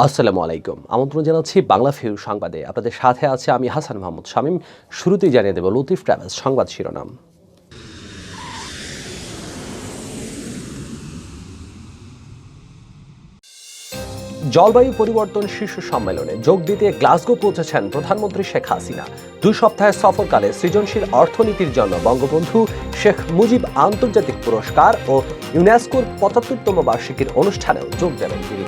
আসসালামু আলাইকুম। আমন্ত্রণ জানাচ্ছি বাংলাভিউ সংবাদে। আপনাদের সাথে আছে আমি হাসান মাহমুদ শামীম। শুরুতেই জানিয়ে দেব লতিফ ট্রাভেলস সংবাদ শিরোনাম। জলবায়ু পরিবর্তন শীর্ষ সম্মেলনে যোগ দিতে গ্লাসগো পৌঁছেছেন প্রধানমন্ত্রী শেখ হাসিনা। 2 সপ্তাহের সফরকালে সৃজনশীল অর্থনীতির জন্য বঙ্গবন্ধু শেখ মুজিব আন্তর্জাতিক পুরস্কার ও ইউনেস্কোর 75তম বার্ষিকীর অনুষ্ঠানেও যোগ দেবেন তিনি।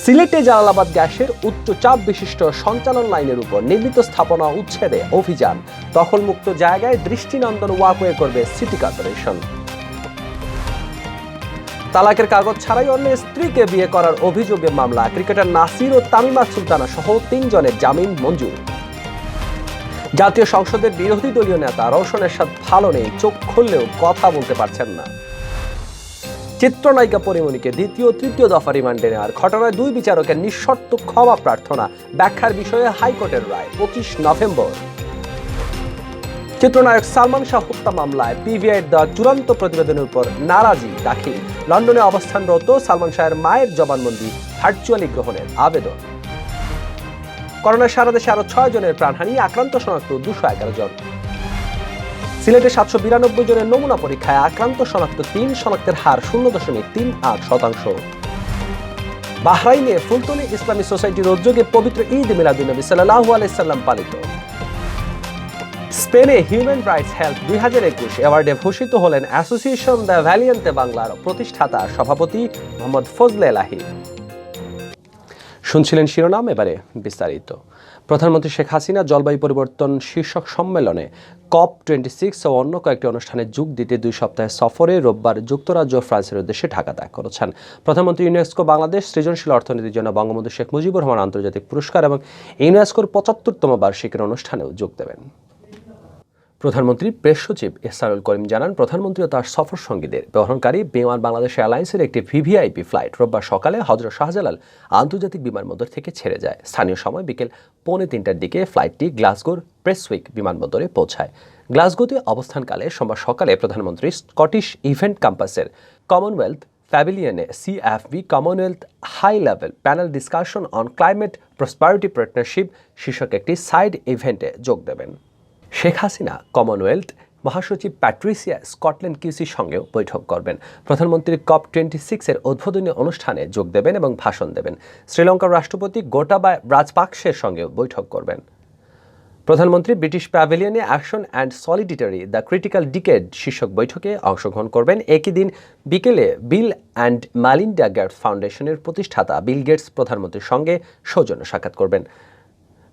সিলেটে জালালাবাদ গ্যাসের উচ্চ চাপ বিশিষ্ট সঞ্চালন লাইনের উপর নির্মিত স্থাপনা উচ্ছেদে অভিযান। দখলমুক্ত জায়গায় দৃষ্টিনন্দন ওয়াকওয়ে করবে সিটি কর্পোরেশন। তালাকের কাগজ ছাড়াই অন্য স্ত্রীকে বিয়ে করার অভিযোগে মামলা। ক্রিকেটার নাসির ও তামিমা সুলতানা সহ 3 জনের জামিন মঞ্জুর। জাতীয় সংসদের বিরোধী দলীয় নেতা রওশনের সাথে ভালো নেই, চোখ খুললেও কথা বলতে পারছেন না। চিত্রনায়িকা পরিমণিকে দ্বিতীয় ও তৃতীয় দফা রিমান্ডে নেওয়ার ঘটনায় 2 বিচারকের নিঃশর্ত ক্ষমা প্রার্থনা। ব্যাখ্যার বিষয়ে হাইকোর্টের রায় 25 নভেম্বর। চিত্রনায়ক সালমান শাহ হত্যা মামলায় পিবিআইয়ের দেওয়া চূড়ান্ত প্রতিবেদনের উপর নারাজি দাখিল। লন্ডনে অবস্থানরত সালমান শাহের মায়ের জবানবন্দি ভার্চুয়ালি গ্রহণের আবেদন। করোনায় সারা দেশে আরো 6 জনের প্রাণহানি, আক্রান্ত শনাক্ত 211 জন। সিলেটে 792 জনের নমুনা পরীক্ষায় আক্রান্ত শনাক্ত 3, শনাক্তের হার 0.38%। বাহরাইনে ফুলতলি ইসলামী সোসাইটির উদ্যোগে পবিত্র ঈদ মিলাদুন্নবী সাল্লাল্লাহু আলাইহি সাল্লাম পালিত। স্পেনে হিউম্যান রাইটস হেলথ 2021 অ্যাওয়ার্ডে ভূষিত হলেন অ্যাসোসিয়েশন দ্য ভ্যালিয়েন্তে বাংলার প্রতিষ্ঠাতা সভাপতি মোহাম্মদ ফজলে এলাহি। শুনছিলেন শিরোনাম, এবারে বিস্তারিত। প্রধানমন্ত্রী শেখ হাসিনা জলবায়ু পরিবর্তন শীর্ষক সম্মেলনে COP26 ও অন্য কয়েকটি অনুষ্ঠানে যোগ দিতে 2 সপ্তাহের সফরে রোববার যুক্তরাজ্য ও ফ্রান্সের উদ্দেশ্যে ঢাকা ত্যাগ করেছেন। প্রধানমন্ত্রী ইউনেস্কো বাংলাদেশ সৃজনশীল অর্থনীতির জন্য বঙ্গবন্ধু শেখ মুজিবুর রহমান আন্তর্জাতিক পুরস্কার এবং ইউনেস্কোর 75তম বার্ষিকীর অনুষ্ঠানেও যোগ দেবেন। প্রধানমন্ত্রী প্রেস সচিব এহসানুল করিম জানান, প্রধানমন্ত্রী ও তার সফর সঙ্গীদের বহনকারী বিমান বাংলাদেশ এয়ারলাইন্সের একটি ভিভিআইপি ফ্লাইট রোববার সকালে হযরত শাহজালাল আন্তর্জাতিক বিমানবন্দর থেকে ছেড়ে যায়। স্থানীয় সময় বিকেল 2:45টার দিকে ফ্লাইটটি গ্লাসগোর প্রেসউইক বিমানবন্দরে পৌঁছায়। গ্লাসগোতে অবস্থানকালে সোমবার সকালে প্রধানমন্ত্রী স্কটিশ ইভেন্ট ক্যাম্পাসের কমনওয়েলথ প্যাভিলিয়নে CFV Commonwealth high level panel discussion on climate prosperity partnership শীর্ষক একটি সাইড ইভেন্টে যোগ দেবেন। শেখ হাসিনা কমনওয়েলথ মহাসচিব প্যাট্রিসিয়া স্কটল্যান্ড কিউসির সঙ্গেও বৈঠক করবেন। প্রধানমন্ত্রী COP26 এর উদ্বোধনী অনুষ্ঠানে যোগ দেবেন এবং ভাষণ দেবেন। শ্রীলঙ্কার রাষ্ট্রপতি গোটাবায়া রাজপাকসের সঙ্গেও বৈঠক করবেন। প্রধানমন্ত্রী ব্রিটিশ প্যাভিলিয়নে action and solidarity the critical decade শীর্ষক বৈঠকে অংশগ্রহণ করবেন। একই দিন বিকেলে বিল অ্যান্ড মেলিন্ডা গেটস ফাউন্ডেশনের প্রতিষ্ঠাতা বিল গেটস প্রধানমন্ত্রীর সঙ্গে সৌজন্য সাক্ষাৎ করবেন।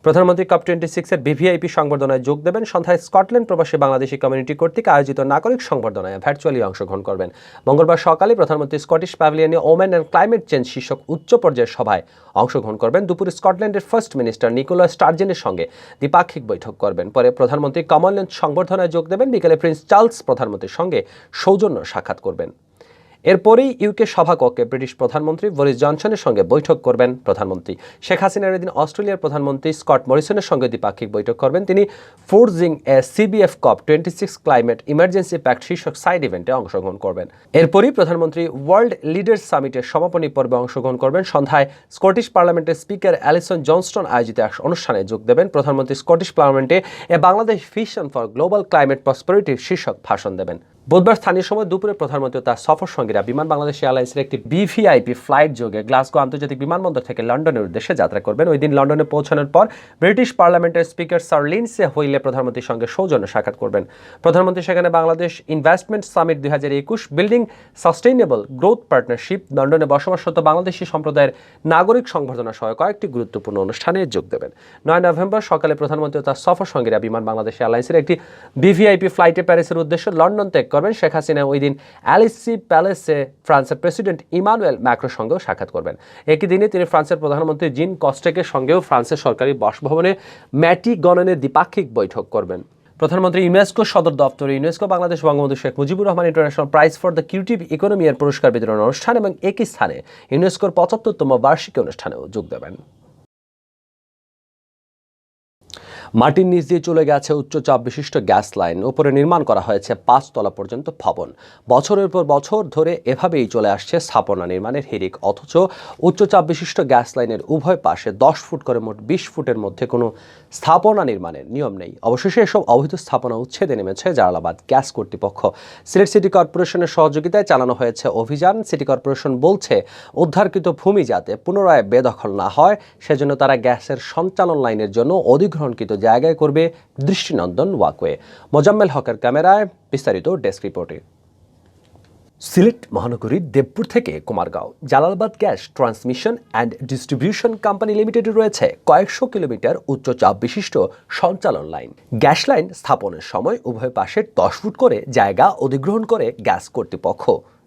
প্রধানমন্ত্রী COP26 এর ভিভিআইপি সংবর্ধনায় যোগ দেবেন। সন্ধ্যায় স্কটল্যান্ড প্রবাসী বাংলাদেশি কমিউনিটি কর্তৃক আয়োজিত নাগরিক সংবর্ধনায় ভার্চুয়ালি অংশগ্রহণ করবেন। মঙ্গলবার সকালে প্রধানমন্ত্রী স্কটিশ প্যাভিলিয়নে ওমেন অ্যান্ড ক্লাইমেট চেঞ্জ শীর্ষক উচ্চ পর্যায়ের সভায় অংশগ্রহণ করবেন। দুপুরে স্কটল্যান্ডের ফার্স্ট মিনিস্টার নিকোলা স্টার্জেনের সঙ্গে দ্বিপাক্ষিক বৈঠক করবেন। পরে প্রধানমন্ত্রী কমনওয়েলথ সংবর্ধনায় যোগ দেবেন। বিকেলে প্রিন্স চার্লস প্রধানমন্ত্রীর সঙ্গে সৌজন্য সাক্ষাৎ করবেন। এরপরেই ইউকে সভাকক্ষে ব্রিটিশ প্রধানমন্ত্রী বরিস জনসনের সঙ্গে বৈঠক করবেন প্রধানমন্ত্রী। শেখ হাসিনার এদিন অস্ট্রেলিয়ার প্রধানমন্ত্রী স্কট মরিসনের সঙ্গে দ্বিপাক্ষিক বৈঠক করবেন। তিনি forging a CBF COP26 climate emergency pact শীর্ষক সাইড ইভেন্টে অংশগ্রহণ করবেন। এরপরই প্রধানমন্ত্রী ওয়ার্ল্ড লিডার্স সামিটের সমাপনী পর্বে অংশগ্রহণ করবেন। সন্ধ্যায় স্কটিশ পার্লামেন্টের স্পিকার অ্যালিসন জনস্টন আয়োজিত এক অনুষ্ঠানে যোগ দেবেন। প্রধানমন্ত্রী স্কটিশ পার্লামেন্টে Bangladesh vision for global climate prosperity শীর্ষক ভাষণ দেবেন। বুধবার স্থানীয় সময় দুপুরে প্রধানমন্ত্রী তার সফর সঙ্গীরা বিমান বাংলাদেশ এয়ারলাইন্সের একটি ভিভিআইপি ফ্লাইট যোগে গ্লাসগো আন্তর্জাতিক বিমানবন্দর থেকে লন্ডনের উদ্দেশ্যে যাত্রা করবেন। ওই দিন লন্ডনে পৌঁছানোর পর ব্রিটিশ পার্লামেন্টের স্পিকার স্যার লিন্ডসে হোইলে প্রধানমন্ত্রীর সঙ্গে সৌজন্য সাক্ষাৎ করবেন। প্রধানমন্ত্রী সেখানে Bangladesh investment summit 2021 building sustainable growth partnership, লন্ডনে বসবাসরত বাংলাদেশি সম্প্রদায়ের নাগরিক সংবর্ধনা সহ কয়েকটি গুরুত্বপূর্ণ অনুষ্ঠানে যোগ দেবেন। 9 নভেম্বর সকালে প্রধানমন্ত্রী তার সফর সঙ্গীরা বিমান বাংলাদেশ এয়ারলাইন্সের একটি ভিভিআইপি ফ্লাইটে প্যারিসের উদ্দেশ্যে লন্ডন ত্যাগ করবেন। শেখ হাসিনা ওই দিন অ্যালিসি প্যালেসে ফ্রান্সের প্রেসিডেন্ট ইমানুয়েল ম্যাক্রোর সঙ্গেও সাক্ষাৎ করবেন। একই দিনে তিনি ফ্রান্সের প্রধানমন্ত্রী জিন কস্টেকের সঙ্গেও ফ্রান্সের সরকারি বাসভবনে ম্যাটি গণনে দ্বিপাক্ষিক বৈঠক করবেন। প্রধানমন্ত্রী ইউনেস্কো সদর দপ্তরে UNESCO Bangladesh Bangabandhu Sheikh Mujibur Rahman international prize for the creative economy এর পুরস্কার বিতরণ অনুষ্ঠান এবং একই স্থানে ইউনেস্কোর 75তম বার্ষিকী অনুষ্ঠানেও যোগ দেবেন। মাটির নিচ দিয়ে চলে গেছে উচ্চচাপ বিশিষ্ট গ্যাস লাইন। উপরে নির্মাণ করা হয়েছে 5 তলা পর্যন্ত ভবন। বছরের পর বছর ধরে এভাবেই চলে আসছে স্থাপনা নির্মাণের হিড়িক। অথচ উচ্চচাপ বিশিষ্ট গ্যাস লাইনের উভয় পাশে 10 ফুট করে মোট 20 ফুটের মধ্যে কোনো স্থাপনা নির্মাণের নিয়ম নেই। অবশেষে এসব অবৈধ স্থাপনা উচ্ছেদে নেমেছে জালালাবাদ গ্যাস কর্তৃপক্ষ। সিলেট সিটি কর্পোরেশনের সহযোগিতায় চালানো হয়েছে অভিযান। সিটি কর্পোরেশন বলছে, উদ্ধারকৃত ভূমি যাতে পুনরায় বেদখল না হয় সেজন্য তারা গ্যাসের সঞ্চালন লাইনের জন্য অধিগ্রহণকৃত জায়গায় করবে দৃষ্টিনন্দন ওয়াকওয়ে। মোজাম্মেল হকের ক্যামেরায় বিস্তারিত ডেস্ক রিপোর্টে। সিলেট মহানগরীর দেবপুর থেকে Kumargaon Jalalabad gas transmission and distribution company লিমিটেডে রয়েছে কয়েকশো কিলোমিটার উচ্চচাপ বিশিষ্ট সঞ্চালন লাইন। গ্যাস লাইন স্থাপনের সময় উভয় পাশে 10 ফুট করে জায়গা অধিগ্রহণ করে গ্যাস কর্তৃপক্ষ।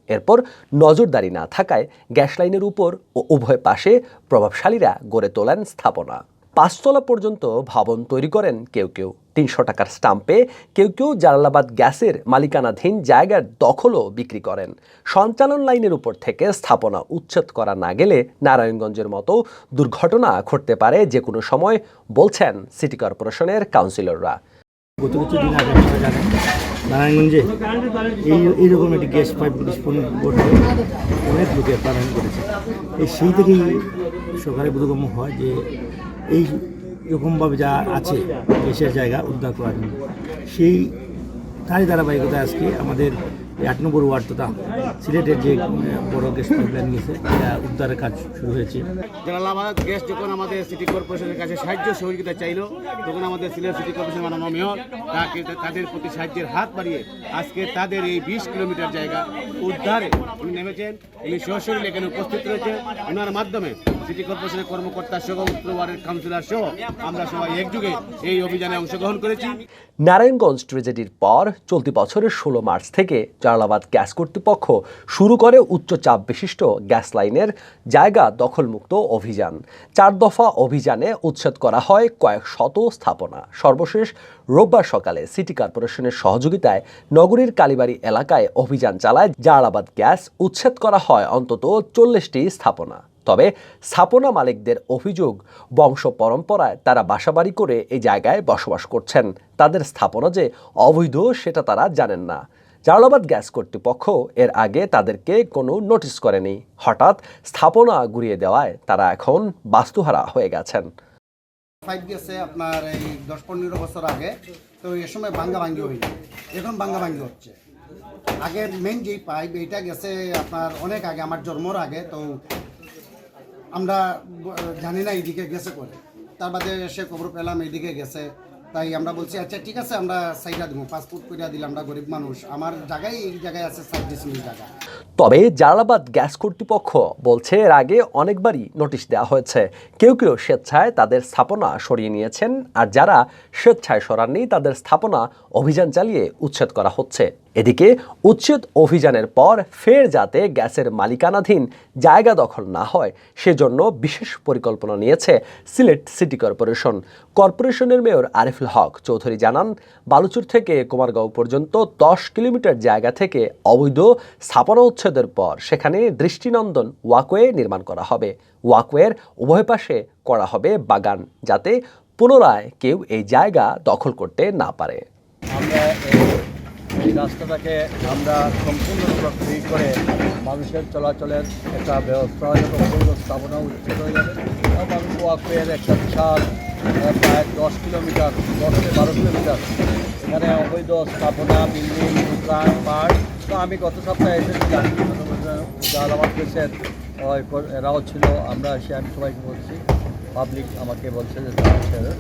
এরপর নজরদারি না থাকায় গ্যাস লাইনের উপর ও উভয় পাশে প্রভাবশালীরা গড়ে তোলেন স্থাপনা। 5 তলা পর্যন্ত ভবন তৈরি করেন কেউ কেউ। 300 টাকার স্টাম্পে কেউ কেউ জালালাবাদ গ্যাসের মালিকানাধীন জায়গার দখলও বিক্রি করেন। সঞ্চালন লাইনের উপর থেকে স্থাপনা উচ্ছেদ করা না গেলে নারায়ণগঞ্জের মতো দুর্ঘটনা ঘটতে পারে যে কোনো সময়, বলছেন সিটি কর্পোরেশনের কাউন্সিলররা। গত কিছু দিন আগে আপনারা জানেন নারায়ণগঞ্জে এইরকম একটি গ্যাস পাইপ বিস্ফোরণ ঘটে অনেক লোকের প্রাণহানি ঘটেছে। সেই থেকেই সরকারের বোধগম্য হয় যে এই রকমভাবে যা আছে গ্যাসের জায়গা উদ্ধার করার জন্য, সেই তারই ধারাবাহিকতায় আজকে আমাদের 8 নম্বর ওয়ার্ড তথা সিলেটের যে বড় গ্যাস পাইপলাইন গেছে এটা উদ্ধারের কাজ শুরু হয়েছে। জালালাবাদ গ্যাস যখন আমাদের সিটি কর্পোরেশনের কাছে সাহায্য সহযোগিতা চাইলো, তখন আমাদের সিলেট সিটি কর্পোরেশন মাননীয় মেয়র তাদের প্রতি সাহায্যের হাত বাড়িয়ে আজকে তাদের এই 20 কিলোমিটার জায়গা উদ্ধারে উনি নেমেছেন। উনি সরাসরি এখানে উপস্থিত রয়েছেন। ওনার মাধ্যমে সিটি কর্পোরেশনের কর্মকর্তা সহ উত্তর ওয়ার্ডের কাউন্সিলর সহ আমরা সবাই একযোগে এই অভিযানে অংশগ্রহণ করেছি। নারায়ণগঞ্জ ট্র্যাজেডির পর চলতি বছরের 16 মার্চ থেকে জালালাবাদ গ্যাস কর্তৃপক্ষ শুরু করে উচ্চচাপ বিশিষ্ট গ্যাস লাইনের জায়গা দখলমুক্ত অভিযান। 4 দফা অভিযানে উচ্ছেদ করা হয় কয়েক শত স্থাপনা। সর্বশেষ রোববার সকালে সিটি কর্পোরেশনের সহযোগিতায় নগরীর কালীবাড়ি এলাকায় অভিযান চালায় জালালাবাদ গ্যাস। উচ্ছেদ করা হয় অন্তত 40টি স্থাপনা। তবে স্থাপনা মালিকদের অভিযোগ, বংশ পরম্পরায় তারা বাসাবাড়ি করে এই জায়গায় বসবাস করছেন। তাদের স্থাপনা যে অবৈধ সেটা তারা জানেন না। জালালাবাদ গ্যাস কর্তৃপক্ষ এর আগে তাদেরকে কোনো নোটিশ করেনি। হঠাৎ স্থাপনা ঘুরিয়ে দেওয়ায় তারা এখন বাস্তুহারা হয়ে গেছেন। পাইপ গেছে আপনার এই 10-15 বছর আগে, তো এ সময় ভাঙ্গি হইল, এখন ভাঙ্গি হচ্ছে। আগে মেন যে পাইপ এইটা গেছে আপনার অনেক আগে, আমার জন্মর আগে, তো আমরা জানি না এইদিকে গেছে করে। তার বাদে এসে খবর পেলাম এইদিকে গেছে, তাই আমরা বলছি আচ্ছা ঠিক আছে আমরা সাইডা দিব, পাসপোর্ট করে দিলাম, আমরা গরিব মানুষ, আমার জায়গায় এই জায়গায় আছে 7 ডিসিমিল জায়গা। তবে জালালাবাদ গ্যাস কর্তৃপক্ষ বলছে এর আগে অনেকবারই নোটিশ দেওয়া হয়েছে। কেউ কেউ স্বেচ্ছায় তাদের স্থাপনা সরিয়ে নিয়েছেন, আর যারা স্বেচ্ছায় সরাননি তাদের স্থাপনা অভিযান চালিয়ে উচ্ছেদ করা হচ্ছে। এদিকে উচ্ছেদ অভিযানের পর ফের যাতে গ্যাসের মালিকানাধীন জায়গা দখল না হয় সেজন্য বিশেষ পরিকল্পনা নিয়েছে সিলেট সিটি কর্পোরেশন। কর্পোরেশনের মেয়র আরিফুল হক চৌধুরী জানান, বালুচর থেকে কুমারগাঁও পর্যন্ত 10 কিলোমিটার জায়গা থেকে অবৈধ স্থাপনা উচ্ছেদের পর সেখানে দৃষ্টিনন্দন ওয়াকওয়ে নির্মাণ করা হবে। ওয়াকওয়ের উভয় পাশে করা হবে বাগান, যাতে পুনরায় কেউ এই জায়গা দখল করতে না পারে। এই রাস্তাটাকে আমরা সম্পূর্ণরূপে ফ্রি করে মানুষের চলাচলের একটা ব্যবস্থা হয়ে যাবে, অবৈধ স্থাপনা উচ্ছেদ হয়ে যাবে এবং ওয়াকওয়ের একটা বিশাল প্রায় 10 কিলোমিটার 10 থেকে 12 কিলোমিটার এখানে অবৈধ স্থাপনা, বিল্ডিং, দোকান, পার্ক। তো আমি গত সপ্তাহে এসেছিলাম, জালালাবাদ গ্যাসের এরাও ছিল, আমি সবাইকে বলছি, পাবলিক আমাকে বলছে যে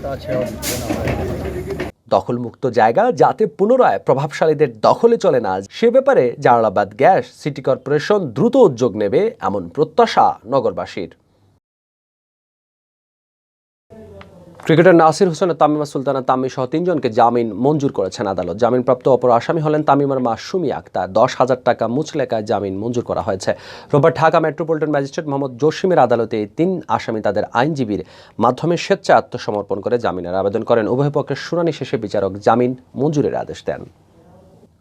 তারা ছেড়ে দিচ্ছে না। দখলমুক্ত জায়গা যাতে পুনরায় প্রভাবশালীদের দখলে চলে না, সে ব্যাপারে জালালাবাদ গ্যাস সিটি কর্পোরেশন দ্রুত উদ্যোগ নেবে এমন প্রত্যাশা নগরবাসীর। ক্রিকেটার নাসির হোসেন তামিমা সুলতানা তাম্মি সহ 3 জনকে জামিন মঞ্জুর করেছেন আদালত। জামিনপ্রাপ্ত অপর আসামি হলেন তামিমার মা সুমি আক্তার। 10,000 টাকা মুচলেকায় জামিন মঞ্জুর করা হয়েছে। রোববার ঢাকা মেট্রোপলিটন ম্যাজিস্ট্রেট মোহাম্মদ জসিমের আদালতে এই 3 আসামি তাদের আইনজীবীর মাধ্যমে স্বেচ্ছায় আত্মসমর্পণ করে জামিনের আবেদন করেন। উভয় পক্ষের শুনানি শেষে বিচারক জামিন মঞ্জুরের আদেশ দেন।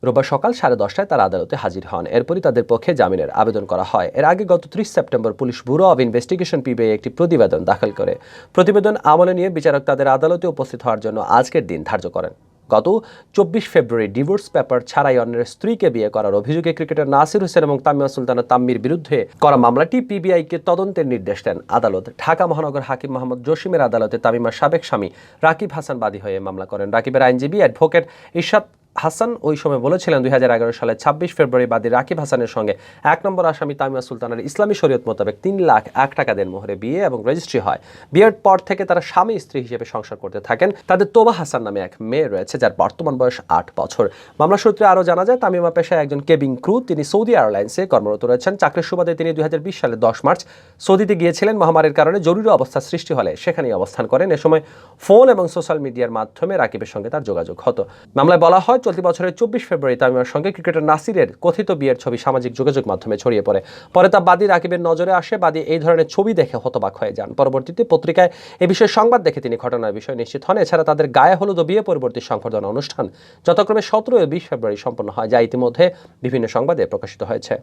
রোববার সকাল 10:30টায় তারা আদালতে হাজির হন। এরপরই তাদের পক্ষে জামিনের আবেদন করা হয়। এর আগে গত 30 September police bureau of investigation PBI একটি প্রতিবেদন দাখিল করে। প্রতিবেদন আমলে নিয়ে বিচারক তাদের আদালতে উপস্থিত হওয়ার জন্য আজকের দিন ধার্য করেন। গত 24 ফেব্রুয়ারি ডিভোর্স পেপার ছাড়াই অন্যের স্ত্রীকে বিয়ে করার অভিযোগে ক্রিকেটার নাসির হোসেন এবং তামিমা সুলতানা তাম্মির বিরুদ্ধে করা মামলাটি পিবিআইকে তদন্তের নির্দেশ দেন আদালত। ঢাকা মহানগর হাকিম মোহাম্মদ জসিমের আদালতে তামিমার সাবেক স্বামী রাকিব হাসান বাদী হয়ে মামলা করেন। রাকিবের আইনজীবী অ্যাডভোকেট ইরশাদ হাসান ওই সময় বলেছিলেন 2011 সালে 26 ফেব্রুয়ারি বাদী রাকিব হাসানের সঙ্গে 1 নম্বর আসামি তামিমা সুলতানের ইসলামী শরীয়ত মোতাবেক 3,01,000 টাকা দেন মোহরে বিয়ে এবং রেজিস্ট্রি হয়। বিয়ের পর থেকে তারা স্বামী স্ত্রী হিসেবে সংসার করতে থাকেন। তাদের তোবা হাসান নামে এক মেয়ে রয়েছে যার বর্তমান বয়স 8 বছর। মামলা সূত্রে আরও জানা যায় তামিমা পেশায় একজন কেবিন ক্রু। তিনি সৌদি এয়ারলাইন্সে কর্মরত রয়েছেন। চাকরির সুবাদে তিনি 2020 সালে 10 মার্চ সৌদিতে গিয়েছিলেন। মহামারীর কারণে জরুরি অবস্থা সৃষ্টি হলে সেখানেই অবস্থান করেন। এ সময় ফোন এবং সোশ্যাল মিডিয়ার মাধ্যমে রাকিবের সঙ্গে তার যোগাযোগ হতো। মামলায় বলা হয় চলতি বছরের 24 ফেব্রুয়ারি তামিমার সঙ্গে ক্রিকেটার নাসিরের কথিত বিয়ের ছবি সামাজিক যোগাযোগ মাধ্যমে ছড়িয়ে পড়ে। পরে তা বাদী রাকিবের নজরে আসে। বাদী এই ধরনের ছবি দেখে হতবাক হয়ে যান। পরবর্তীতে পত্রিকায় এ বিষয়ে সংবাদ দেখে তিনি ঘটনার বিষয়ে নিশ্চিত হন। এছাড়া তাদের গায়ে হলুদ ও বিয়ে পরবর্তী সংবর্ধনা অনুষ্ঠান যথাক্রমে 17 ও 20 ফেব্রুয়ারি সম্পন্ন হয়, যা ইতিমধ্যে বিভিন্ন সংবাদে প্রকাশিত হয়েছে।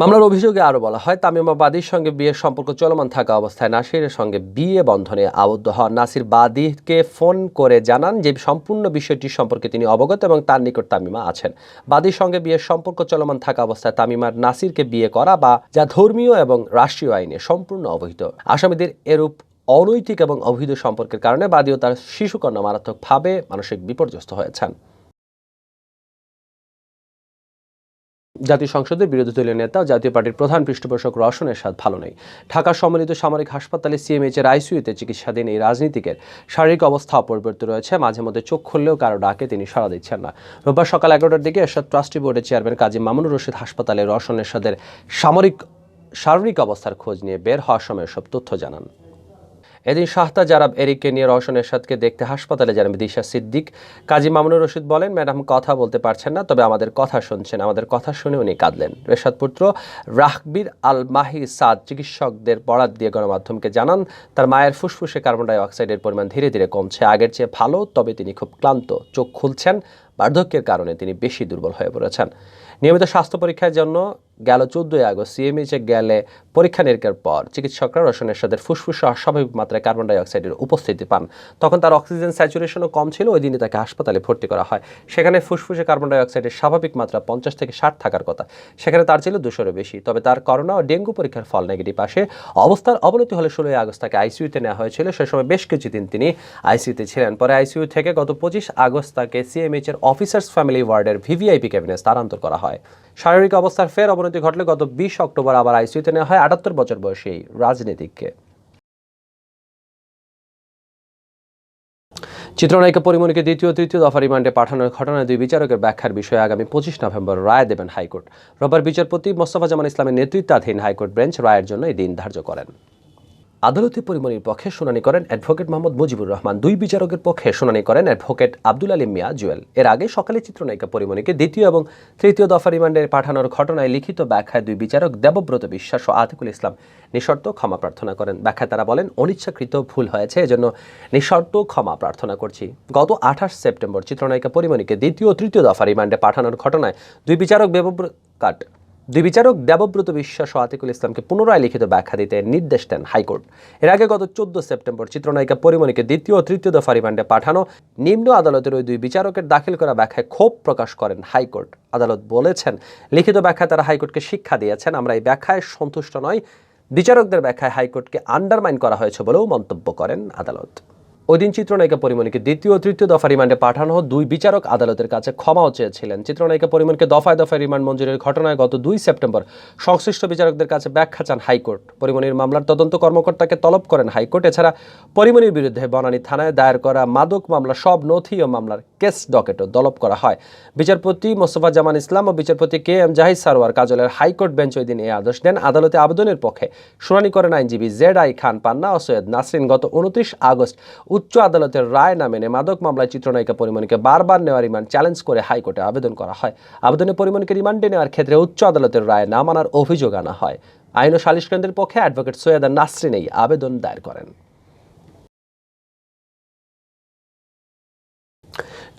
মামলার অভিযোগে আরও বলা হয় তামিমা বাদীর সঙ্গে বিয়ের সম্পর্ক চলমান থাকা অবস্থায় নাসিরের সঙ্গে বিয়ে বন্ধনে আবদ্ধ হন। নাসির বাদীকে ফোন করে জানান যে সম্পূর্ণ বিষয়টি সম্পর্কে তিনি অবগত এবং তার নিকট তামিমা আছেন। বাদীর সঙ্গে বিয়ের সম্পর্ক চলমান থাকা অবস্থায় তামিমার নাসিরকে বিয়ে করা বা যা ধর্মীয় এবং রাষ্ট্রীয় আইনে সম্পূর্ণ অবৈধ। আসামিদের এরূপ অনৈতিক এবং অবৈধ সম্পর্কের কারণে বাদী ও তার শিশুকন্যা মারাত্মকভাবে মানসিক বিপর্যস্ত হয়েছেন। জাতীয় সংসদের বিরোধী দলীয় নেতা ও জাতীয় পার্টির প্রধান পৃষ্ঠপোষক রওশন এরশাদ ভালো নেই। ঢাকার সম্মিলিত সামরিক হাসপাতালে সিএমএইচের আইসিইউতে চিকিৎসাধীন এই রাজনীতিকের শারীরিক অবস্থা অপরিবর্তিত রয়েছে। মাঝে মধ্যে চোখ খুললেও কারো ডাকে তিনি সাড়া দিচ্ছেন না। রোববার সকাল 11টার দিকে এরশাদ ট্রাস্টি বোর্ডের চেয়ারম্যান কাজী মামুনুর রশিদ হাসপাতালে রওশন এরশাদের শারীরিক অবস্থার খোঁজ নিয়ে বের হওয়ার সময় সব তথ্য জানান। এদিন শাহতাজ আরব এরিককে নিয়ে রওশন এরশাদকে দেখতে হাসপাতালে যান বিদিশা সিদ্দিক। কাজী মামুনুর রশিদ বলেন, ম্যাডাম কথা বলতে পারছেন না, তবে আমাদের কথা শুনছেন। আমাদের কথা শুনে উনি কাঁদলেন। এরশাদ পুত্র রাহবির আল মাহি সাদ চিকিৎসকদের বরাত দিয়ে গণমাধ্যমকে জানান তার মায়ের ফুসফুসে কার্বন ডাই অক্সাইডের পরিমাণ ধীরে ধীরে কমছে। আগের চেয়ে ভালো, তবে তিনি খুব ক্লান্ত। চোখ খুলছেন। বার্ধক্যের কারণে তিনি বেশি দুর্বল হয়ে পড়েছেন। নিয়মিত স্বাস্থ্য পরীক্ষার জন্য গেল 14 আগস্ট সিএমএইচে গেলে পরীক্ষা নিরীক্ষার পর চিকিৎসকরা রওশন এরশাদের ফুসফুসে অস্বাভাবিক মাত্রায় কার্বন ডাই অক্সাইডের উপস্থিতি পান। তখন তার অক্সিজেন স্যাচুরেশনও কম ছিল। ওই দিনই তাকে হাসপাতালে ভর্তি করা হয়। সেখানে ফুসফুসে কার্বন ডাই অক্সাইডের স্বাভাবিক মাত্রা 50 থেকে 60 থাকার কথা, সেখানে তার ছিল 200-এরও বেশি। তবে তার করোনা ও ডেঙ্গু পরীক্ষার ফল নেগেটিভ আসে। অবস্থার অবনতি হলে 16 আগস্ট তাকে আইসিইউতে নেওয়া হয়েছিল। সে সময় বেশ কিছুদিন তিনি আইসিইউতে ছিলেন। পরে আইসিইউ থেকে গত 25 আগস্ট তাকে সিএমএইচের অফিসার্স ফ্যামিলি ওয়ার্ডের ভিভিআইপি ক্যাবিনে স্থানান্তর করা হয়। শারীরিক অবস্থার ফের অবনতি ঘটলে গত 20 অক্টোবর আবার আইসিইউতে নেওয়া হয় 78 বছর বয়সী এই রাজনীতিককে। চিত্রনায়িকা পরিমণিকে দ্বিতীয় তৃতীয় দফা রিমান্ডে পাঠানোর ঘটনায় 2 বিচারকের ব্যাখ্যার বিষয়ে আগামী 25 নভেম্বর রায় দেবেন হাইকোর্ট। রোববার বিচারপতি মোস্তফা জামান ইসলামের নেতৃত্বাধীন হাইকোর্ট বেঞ্চ রায়ের জন্য এই দিন ধার্য করেন। আদালতে পরিমণির পক্ষে শুনানি করেন অ্যাডভোকেট মোহাম্মদ মুজিবুর রহমান। 2 বিচারকের পক্ষে শুনানি করেন অ্যাডভোকেট আব্দুল আলিম মিয়া জুয়েল। এর আগে সকালে চিত্রনায়িকা পরিমণিকে দ্বিতীয় এবং তৃতীয় দফা রিমান্ডে পাঠানোর ঘটনায় লিখিত ব্যাখ্যায় 2 বিচারক দেবব্রত বিশ্বাস ও আতিকুল ইসলাম নিঃশর্ত ক্ষমা প্রার্থনা করেন। ব্যাখ্যায় তারা বলেন, অনিচ্ছাকৃত ভুল হয়েছে, এজন্য নিঃশর্ত ক্ষমা প্রার্থনা করছি। গত 28 সেপ্টেম্বর চিত্রনায়িকা পরিমণিকে দ্বিতীয় ও তৃতীয় দফা রিমান্ডে পাঠানোর ঘটনায় 2 বিচারক দেবব্রত বিশ্বাস ও আতিকুল ইসলামকে পুনরায় লিখিত ব্যাখ্যা দিতে নির্দেশ দেন হাইকোর্ট। এর আগে গত 14 সেপ্টেম্বর চিত্রনায়িকা পরিমণিকে দ্বিতীয় ও তৃতীয় দফা রিমান্ডে পাঠানো নিম্ন আদালতের ওই 2 বিচারকের দাখিল করা ব্যাখ্যায় ক্ষোভ প্রকাশ করেন হাইকোর্ট। আদালত বলেছেন, লিখিত ব্যাখ্যায় তারা হাইকোর্টকে শিক্ষা দিয়েছেন। আমরা এই ব্যাখ্যায় সন্তুষ্ট নই। বিচারকদের ব্যাখ্যায় হাইকোর্টকে আন্ডারমাইন করা হয়েছে বলেও মন্তব্য করেন আদালত। ওই দিন চিত্রনায়িকা পরিমণিকে দ্বিতীয় ও তৃতীয় দফা রিমান্ডে পাঠানো 2 বিচারক আদালতের কাছে ক্ষমাও চেয়েছিলেন। চিত্রনায়িকা পরিমণিকে দফায় দফায় রিমান্ড মঞ্জুরের ঘটনায় গত 2 সেপ্টেম্বর সংশ্লিষ্ট বিচারকদের কাছে ব্যাখ্যা চান হাইকোর্ট। পরিমণির মামলার তদন্ত কর্মকর্তাকে তলব করেন হাইকোর্ট। এছাড়া পরিমণির বিরুদ্ধে বনানী থানায় দায়ের করা মাদক মামলা সব নথি ও মামলার কেস ডকেটও তলব করা হয়। বিচারপতি মোস্তফা জামান ইসলাম ও বিচারপতি KM জাহিদ সারোয়ার কাজলের হাইকোর্ট বেঞ্চ ওই দিন এই আদেশ দেন। আদালতে আবেদনের পক্ষে শুনানি করেন আইনজীবী ZI খান পান্না ও সৈয়দ নাসরিন। গত 29 আগস্ট উচ্চ আদালতের রায় না মেনে মাদক মামলায় চিত্রনায়িকা পরিমণিকে বারবার নেওয়া রিমান্ড চ্যালেঞ্জ করে হাইকোর্টে আবেদন করা হয়। আবেদনে পরিমণিকে রিমান্ডে নেওয়ার ক্ষেত্রে উচ্চ আদালতের রায় না মানার অভিযোগ আনা হয়। আইন ও সালিশ কেন্দ্রের পক্ষে অ্যাডভোকেট সৈয়দ নাসরিন এই আবেদন দায়ের করেন।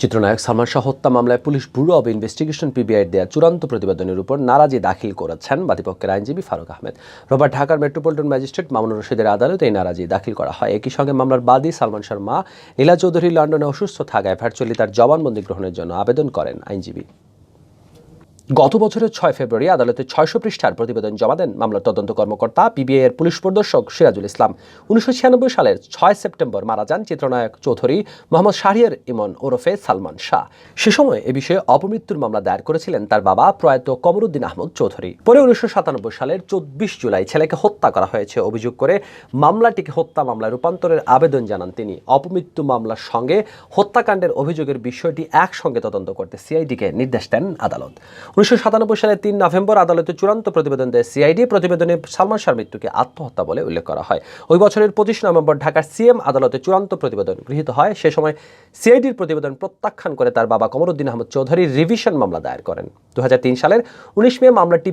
চিত্রনায়ক সালমান শাহ হত্যা মামলায় police bureau of investigation PBI দেয়া চূড়ান্ত প্রতিবেদনের উপর নারাজি দাখিল করেছেন বাদীপক্ষের আইনজীবী ফারুক আহমেদ। রোববার ঢাকার মেট্রোপলিটন ম্যাজিস্ট্রেট মামুনুর রশিদের আদালতে এই নারাজি দাখিল করা হয়। একই সঙ্গে মামলার বাদী সালমান শাহর মা নীলা চৌধুরী লন্ডনে অসুস্থ থাকায় ভার্চুয়ালি তার জবানবন্দি গ্রহণের জন্য আবেদন করেন আইনজীবী। গত বছরের 6 ফেব্রুয়ারি আদালতে 600 পৃষ্ঠার প্রতিবেদন জমা দেন মামলার তদন্ত কর্মকর্তা পিবিআই এর পুলিশ পরিদর্শক সিরাজুল ইসলাম। 1996 সালের 6 সেপ্টেম্বর মারা যান চিত্রনায়ক চৌধুরী মোহাম্মদ শাহরিয়ার ইমন ওরফে সালমান শাহ। সে সময় এ বিষয়ে অপমৃত্যুর মামলা দায়ের করেছিলেন তার বাবা প্রয়াত কমরুদ্দিন আহমদ চৌধুরী। পরে 1997 সালের 24 জুলাই ছেলেকে হত্যা করা হয়েছে অভিযোগ করে মামলাটিকে হত্যা মামলায় রূপান্তরের আবেদন জানান তিনি। অপমৃত্যু মামলার সঙ্গে হত্যাকাণ্ডের অভিযোগের বিষয়টি একসঙ্গে তদন্ত করতে সিআইডিকে নির্দেশ দেন আদালত। 1997 সালের 3 নভেম্বর আদালতে চূড়ান্ত প্রতিবেদন দেয় সিআইডি। প্রতিবেদনে সালমান শাহর মৃত্যুকে আত্মহত্যা বলে উল্লেখ করা হয়। ওই বছরের 25 নভেম্বর ঢাকার সিএম আদালতে চূড়ান্ত প্রতিবেদন গৃহীত হয়। সে সময় সিআইডির প্রতিবেদন প্রত্যাখ্যান করে তার বাবা কমরুদ্দিন আহমদ চৌধুরী রিভিশন মামলা দায়ের করেন। 2003 সালের 19 মে মামলাটি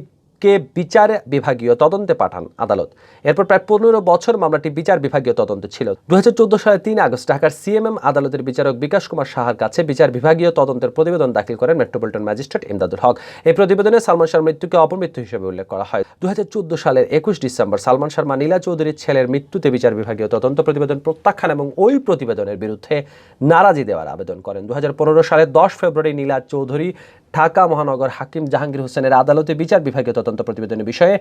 বিচার বিভাগীয় তদন্তে পাঠান আদালত। এরপর প্রায় 15 বছর মামলাটি বিচার বিভাগীয় তদন্তে ছিল। 2014 সালের 3 আগস্ট ঢাকার সিএমএম আদালতের বিচারক বিকাশ কুমার সাহার কাছে বিচার বিভাগীয় তদন্তের প্রতিবেদন দাখিল করেন মেট্রোপলিটন ম্যাজিস্ট্রেট ইমদাদুল হক। এই প্রতিবেদনে সালমান শাহর মৃত্যুকে অপমৃত্যু হিসেবে উল্লেখ করা হয়। 2014 সালের 21 ডিসেম্বর সালমান শাহর মা নীলা চৌধুরীর ছেলের মৃত্যুতে বিচার বিভাগীয় তদন্ত প্রতিবেদন প্রত্যাখ্যান এবং ওই প্রতিবেদনের বিরুদ্ধে নারাজি দেওয়ার আবেদন করেন। 2015 সালের 10 ফেব্রুয়ারি নীলা চৌধুরী ঢাকা মহানগর হাকিম জাহাঙ্গীর হোসেনের আদালতে বিচার বিভাগীয় তদন্ত প্রতিবেদনের বিষয়ে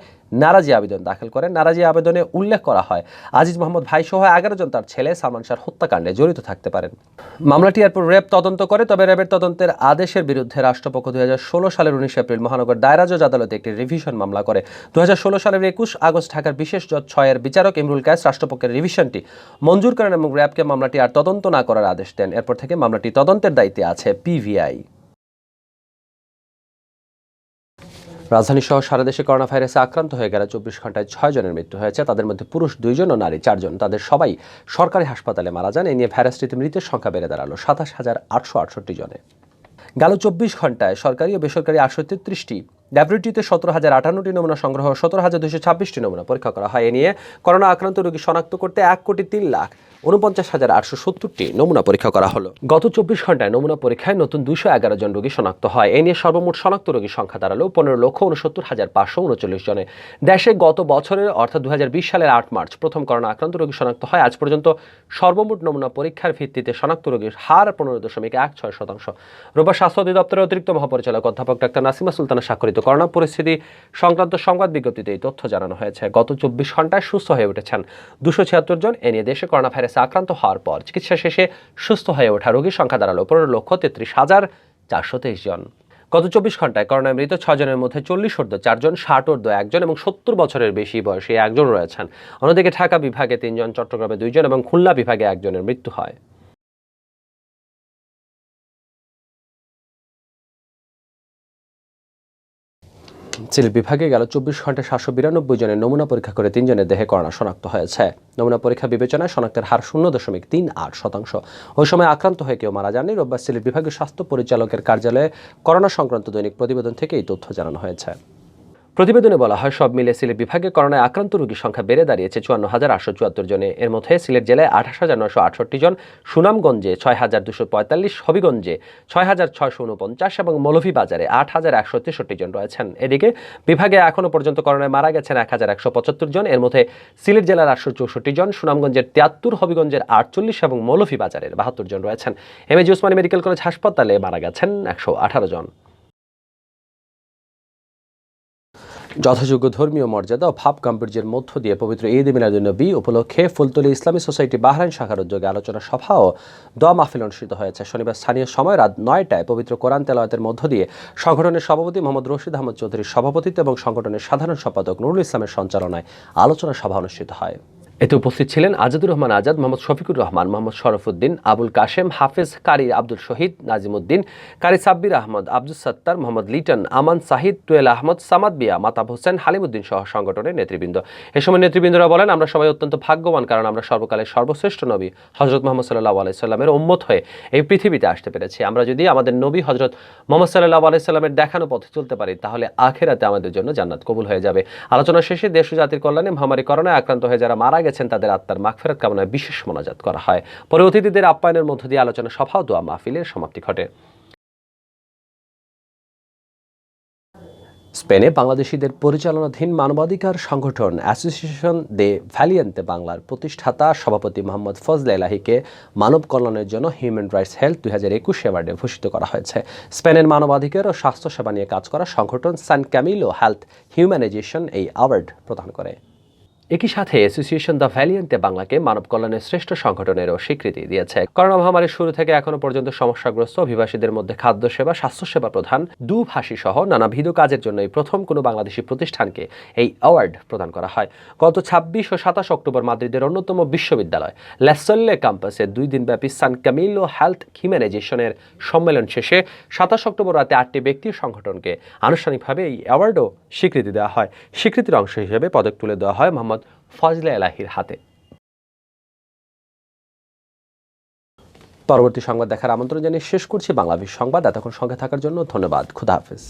নারাজি আবেদন দাখিল করেন। নারাজি আবেদনে উল্লেখ করা হয় আজিজ মোহাম্মদ ভাই সহ 11 জন তার ছেলে সালমান শাহর হত্যাকাণ্ডে জড়িত থাকতে পারেন। মামলাটি এরপর র্যাব তদন্ত করে, তবে র্যাবের তদন্তের আদেশের বিরুদ্ধে রাষ্ট্রপক্ষ 2016 সালের 19 এপ্রিল মহানগর দায়রা জজ আদালতে একটি রিভিশন মামলা করে। 2016 সালের 21 আগস্ট ঢাকার বিশেষ জজ 6 এর বিচারক ইমরুল কায়েস রাষ্ট্রপক্ষের রিভিশনটি মঞ্জুর করেন এবং র্যাবকে মামলাটি আর তদন্ত না করার আদেশ দেন। এরপর থেকে মামলাটি তদন্তের দায়িত্বে আছে পিবিআই। রাজধানী সহ সারা দেশে করোনা ভাইরাসে আক্রান্ত হয়ে গেলে 24 ঘন্টায় 6 জনের মৃত্যু হয়েছে। তাদের মধ্যে পুরুষ 2 জন ও নারী 4 জন। তাদের সবাই সরকারি হাসপাতালে মারা যান। এ নিয়ে ভাইরাসটিতে মৃতের সংখ্যা বেড়ে দাঁড়ালো 27,868 জনে। গেল 24 ঘন্টায় সরকারি ও বেসরকারি 833টি ল্যাবরেটরিতে 17,058টি নমুনা সংগ্রহ, 17,226টি নমুনা পরীক্ষা করা হয়। এ নিয়ে করোনা আক্রান্ত রোগী শনাক্ত করতে 1,03,49,870টি নমুনা পরীক্ষা করা হলো। গত 24 ঘন্টায় নমুনা পরীক্ষায় নতুন 211 জন রোগী শনাক্ত হয়। এ নিয়ে সর্বমোট শনাক্ত রোগীর সংখ্যা দাঁড়ালো 15,69,539 জনে। দেশে গত বছরের অর্থাৎ 2020 সালের 8 মার্চ প্রথম করোনা আক্রান্ত রোগী শনাক্ত হয়। আজ পর্যন্ত সর্বমোট নমুনা পরীক্ষার ভিত্তিতে শনাক্ত রোগীর হার 15.16%। রোববার স্বাস্থ্য অধিদপ্তরের অতিরিক্ত মহাপরিচালক অধ্যাপক ডাক্তার নাসিমা সুলতানা স্বাক্ষরিত করোনা পরিস্থিতি সংক্রান্ত সংবাদ বিজ্ঞপ্তিতে এই তথ্য জানানো হয়েছে। গত 24 ঘন্টায় সুস্থ হয়ে উঠেছেন 276 জন। এ নিয়ে দেশে করোনা ভাইরাসে আক্রান্ত হওয়ার পর চিকিৎসা শেষে সুস্থ হয়ে ওঠা রোগীর সংখ্যা দাঁড়ালো 15,33,423 জন। গত 24 ঘন্টায় করোনায় মৃত 6 জনের মধ্যে 40 ঊর্ধ্ব 4 জন, 60 ঊর্ধ্ব 1 জন এবং 70 বছরের বেশি বয়সী 1 জন রয়েছেন। অন্যদিকে ঢাকা বিভাগে 3 জন, চট্টগ্রামে 2 জন এবং খুলনা বিভাগে 1 জনের মৃত্যু হয়। সিলেট বিভাগে গেল 24 ঘন্টায় 792 জনের নমুনা পরীক্ষা করে 3 জনের দেহে করোনা শনাক্ত হয়েছে। নমুনা পরীক্ষা বিবেচনায় শনাক্তের হার 0.38%। ওই সময় আক্রান্ত হয়ে কেউ মারা যাননি। রোববার সিলেট বিভাগীয় স্বাস্থ্য পরিচালকের কার্যালয়ে করোনা সংক্রান্ত দৈনিক প্রতিবেদন থেকে এই তথ্য জানানো হয়েছে। প্রতিবেদনে বলা হয়, সব মিলে সিলেট বিভাগে করোনায় আক্রান্ত রোগীর সংখ্যা বেড়ে দাঁড়িয়েছে 54,874 জনে। এর মধ্যে সিলেট জেলায় 28,968 জন, সুনামগঞ্জে 6,245, হবিগঞ্জে 6,649 এবং মৌলভীবাজারে 8,163 জন রয়েছেন। এদিকে বিভাগে এখনও পর্যন্ত করোনায় মারা গেছেন 1,175 জন। এর মধ্যে সিলেট জেলার 864 জন, সুনামগঞ্জের 73, হবিগঞ্জের 48 এবং মৌলভীবাজারের 72 জন রয়েছেন। এমএজি ওসমানী মেডিকেল কলেজ হাসপাতালে মারা গেছেন 118 জন। যথাযোগ্য ধর্মীয় মর্যাদা ও ভাব গাম্ভীর্যের মধ্য দিয়ে পবিত্র ঈদ মিলাদুন্নবী উপলক্ষে ফুলতলী ইসলামী সোসাইটি বাহরাইন শাখার উদ্যোগে আলোচনা সভা ও দোয়া মাহফিল অনুষ্ঠিত হয়েছে। শনিবার স্থানীয় সময় রাত 9টায় পবিত্র কোরআন তেলাওয়াতের মধ্য দিয়ে সংগঠনের সভাপতি মোহাম্মদ রশিদ আহমদ চৌধুরীর সভাপতিত্বে এবং সংগঠনের সাধারণ সম্পাদক নুরুল ইসলামের সঞ্চালনায় আলোচনা সভা অনুষ্ঠিত হয়। এতে উপস্থিত ছিলেন আজাদুর রহমান আজাদ, মোহাম্মদ শফিকুর রহমান, মোহাম্মদ শরফুদ্দিন, আবুল কাশেম, হাফেজ, কারি আব্দুল শহীদ, নাজিমুদ্দিন, কারি সাব্বির আহমদ, আব্দুল সত্তার, মোহাম্মদ লিটন, আমান সাহিদ, টুয়েল আহমদ, সামাদ বিয়া, মাতাব হোসেন, হালিমুদ্দিন সহ সংগঠনের নেতৃবৃন্দ। এ সময় নেতৃবৃন্দরা বলেন, আমরা সবাই অত্যন্ত ভাগ্যবান, কারণ আমরা সর্বকালের সর্বশ্রেষ্ঠ নবী হযরত মুহাম্মদ সাল্লাল্লাহু আলাইহি সাল্লামের উম্মত হয়ে এই পৃথিবীতে আসতে পেরেছি। আমরা যদি আমাদের নবী হযরত মুহাম্মদ সাল্লাল্লাহু আলাইহি সাল্লামের দেখানো পথে চলতে পারি, তাহলে আখিরাতে আমাদের জন্য জান্নাত কবুল হয়ে যাবে। আলোচনা শেষে দেশ ও জাতির কল্যাণে মহামারী করোনায় আক্রান্ত হয়ে যারা মারা গেছেন তাদের আত্মার মাগফিরাত কামনায় বিশেষ মোনাজাত করা হয়। পরে অতিথিদের আপ্যায়নের মধ্য দিয়ে আলোচনা সভা ও দোয়া মাহফিলের সমাপ্তি ঘটে। স্পেনে বাংলাদেশিদের পরিচালনাধীন মানবাধিকার সংগঠন অ্যাসোসিয়েশন দে ভ্যালিয়েন্তে বাংলার প্রতিষ্ঠাতা সভাপতি মোহাম্মদ ফজলে এলাহিকে মানব কল্যাণের জন্য হিউম্যান রাইটস হেলথ 2021 অ্যাওয়ার্ডে ভূষিত করা হয়েছে। স্পেনের মানবাধিকার ও স্বাস্থ্যসেবা নিয়ে কাজ করা সংগঠন সান ক্যামিলো হেলথ হিউম্যানাইজেশন এই অ্যাওয়ার্ড প্রদান করে। একই সাথে অ্যাসোসিয়েশন দ্য ভ্যালিয়েন্তে বাংলাকে মানব কল্যাণের শ্রেষ্ঠ সংগঠনেরও স্বীকৃতি দিয়েছে। করোনা মহামারীর শুরু থেকে এখনো পর্যন্ত সমস্যাগ্রস্ত অভিবাসীদের মধ্যে খাদ্যসেবা, স্বাস্থ্যসেবা প্রদান, দুভাষী সহ নানাবিধ কাজের জন্য এই প্রথম কোনো বাংলাদেশি প্রতিষ্ঠানকে এই অ্যাওয়ার্ড প্রদান করা হয়। গত 26 ও 27 অক্টোবর মাদ্রিদের অন্যতম বিশ্ববিদ্যালয় লেসল্লে ক্যাম্পাসে 2 দিনব্যাপী সান ক্যামিলো হেলথ হিউম্যানাইজেশনের সম্মেলন শেষে 27 অক্টোবর রাতে 8টি ব্যক্তি সংগঠনকে আনুষ্ঠানিকভাবে এই অ্যাওয়ার্ডও স্বীকৃতি দেওয়া হয়। স্বীকৃতির অংশ হিসেবে পদক তুলে দেওয়া হয় মোহাম্মদ ফজলে এলাহির হাতে। পরবর্তী সংবাদ দেখার আমন্ত্রণ জানিয়ে শেষ করছি বাংলাভিউ সংবাদ। এতক্ষণ সঙ্গে থাকার জন্য ধন্যবাদ। খুদা হাফেজ।